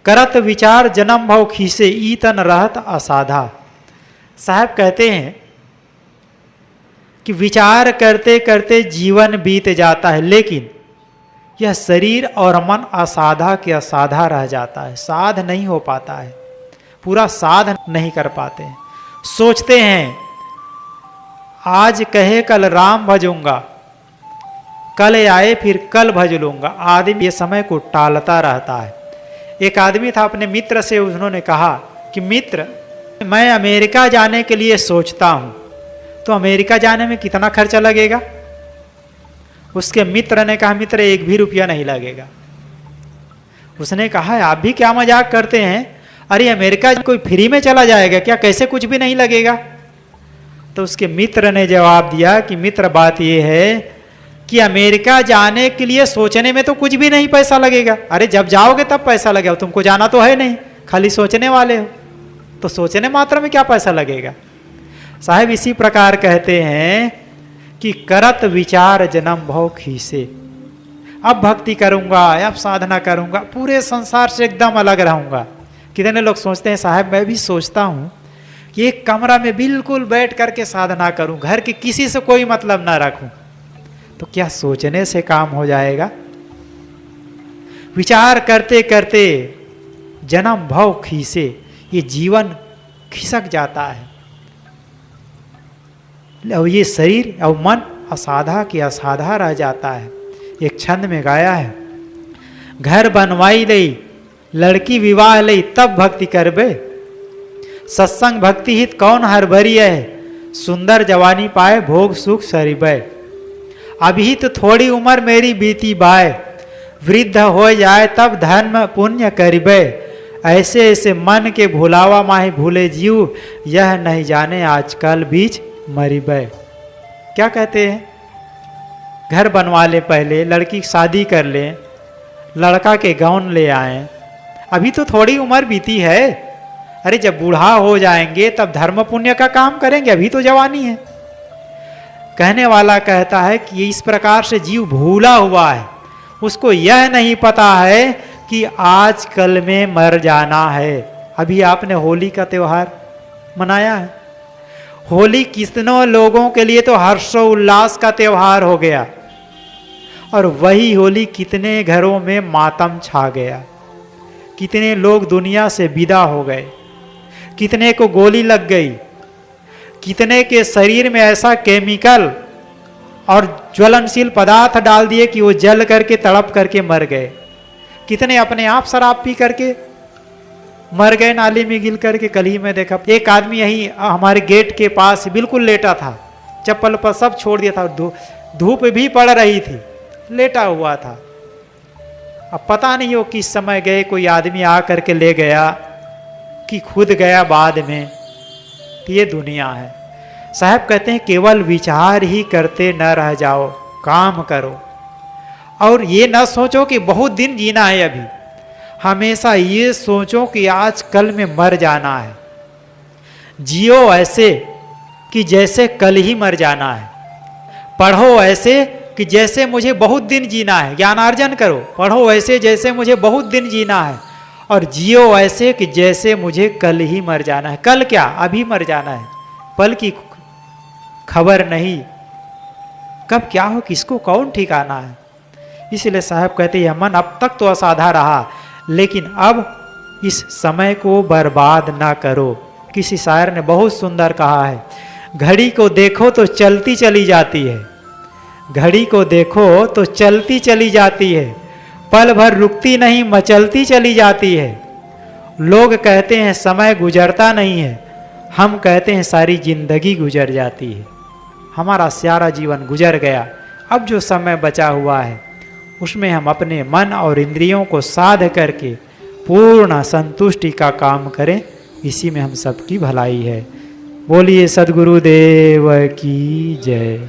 करत विचार जन्म भव खीसे ईतन रहत असाधा। साहब कहते हैं कि विचार करते करते जीवन बीत जाता है, लेकिन यह शरीर और मन असाधा के असाधा रह जाता है, साध नहीं हो पाता है, पूरा साध नहीं कर पाते हैं। सोचते हैं आज कहे कल राम भजूंगा, कल आए फिर कल भज लूंगा। आदमी ये समय को टालता रहता है। एक आदमी था, अपने मित्र से उन्होंने कहा कि मित्र, मैं अमेरिका जाने के लिए सोचता हूं, तो अमेरिका जाने में कितना खर्चा लगेगा? उसके मित्र ने कहा, मित्र 1 भी रुपया नहीं लगेगा। उसने कहा, आप भी क्या मजाक करते हैं, अरे अमेरिका कोई फ्री में चला जाएगा क्या, कैसे कुछ भी नहीं लगेगा? तो उसके मित्र ने जवाब दिया कि मित्र, बात यह है कि अमेरिका जाने के लिए सोचने में तो कुछ भी नहीं पैसा लगेगा। अरे जब जाओगे तब पैसा लगेगा, तुमको जाना तो है नहीं, खाली सोचने वाले हो, तो सोचने मात्र में क्या पैसा लगेगा? साहब इसी प्रकार कहते हैं कि करत विचार जन्म भव खीसे। अब भक्ति करूंगा, अब साधना करूंगा, पूरे संसार से एकदम अलग रहूंगा। कितने लोग सोचते हैं, साहब मैं भी सोचता हूं कि एक कमरा में बिल्कुल बैठ करके साधना करूं, घर के किसी से कोई मतलब ना रखूं। तो क्या सोचने से काम हो जाएगा? विचार करते करते जन्म भव खीसे, ये जीवन खिसक जाता है। और ये शरीर और मन असाधा के असाधा रह जाता है। एक छंद में गाया है, घर बनवाई लई लड़की विवाह लई तब भक्ति करबे, सत्संग भक्ति हित कौन हरभरी है, सुंदर जवानी पाए भोग सुख सरिबे। अभी तो थोड़ी उम्र मेरी बीती बाय, वृद्ध हो जाए तब धर्म पुण्य करिबे। ऐसे ऐसे मन के भुलावा माही भूले जीव, यह नहीं जाने आजकल बीच मरिबे। क्या कहते हैं? घर बनवा ले, पहले लड़की की शादी कर ले, लड़का के गौन ले आए, अभी तो थोड़ी उम्र बीती है, अरे जब बूढ़ा हो जाएंगे तब धर्म पुण्य का काम करेंगे, अभी तो जवानी है। कहने वाला कहता है कि इस प्रकार से जीव भूला हुआ है, उसको यह नहीं पता है कि आज कल में मर जाना है। अभी आपने होली का त्योहार मनाया है, होली कितनों लोगों के लिए तो हर्षोल्लास का त्योहार हो गया, और वही होली कितने घरों में मातम छा गया। कितने लोग दुनिया से विदा हो गए, कितने को गोली लग गई, कितने के शरीर में ऐसा केमिकल और ज्वलनशील पदार्थ डाल दिए कि वो जल करके तड़प करके मर गए। कितने अपने आप शराब पी करके मर गए, नाली में गिर करके। कल ही में देखा एक आदमी यही हमारे गेट के पास बिल्कुल लेटा था, चप्पल पर सब छोड़ दिया था, धूप भी पड़ रही थी, लेटा हुआ था। अब पता नहीं वो किस समय गए, कोई आदमी आ करके ले गया कि खुद गया बाद में। तो ये दुनिया है। साहब कहते हैं केवल विचार ही करते न रह जाओ, काम करो। और ये न सोचो कि बहुत दिन जीना है अभी, हमेशा ये सोचो कि आज कल में मर जाना है। जियो ऐसे कि जैसे कल ही मर जाना है। पढ़ो ऐसे कि जैसे मुझे बहुत दिन जीना है, ज्ञानार्जन करो, पढ़ो ऐसे जैसे मुझे बहुत दिन जीना है, और जियो ऐसे कि जैसे मुझे कल ही मर जाना है। कल क्या, अभी मर जाना है, पल की खबर नहीं, कब क्या हो किसको कौन ठिकाना है। इसलिए साहब कहते हैं मन अब तक तो असाधा रहा, लेकिन अब इस समय को बर्बाद ना करो। किसी शायर ने बहुत सुंदर कहा है, घड़ी को देखो तो चलती चली जाती है, घड़ी को देखो तो चलती चली जाती है, पल भर रुकती नहीं मचलती चली जाती है। लोग कहते हैं समय गुजरता नहीं है, हम कहते हैं सारी जिंदगी गुजर जाती है। हमारा सारा जीवन गुजर गया, अब जो समय बचा हुआ है उसमें हम अपने मन और इंद्रियों को साध करके पूर्ण संतुष्टि का काम करें, इसी में हम सबकी भलाई है। बोलिए सद्गुरुदेव की जय।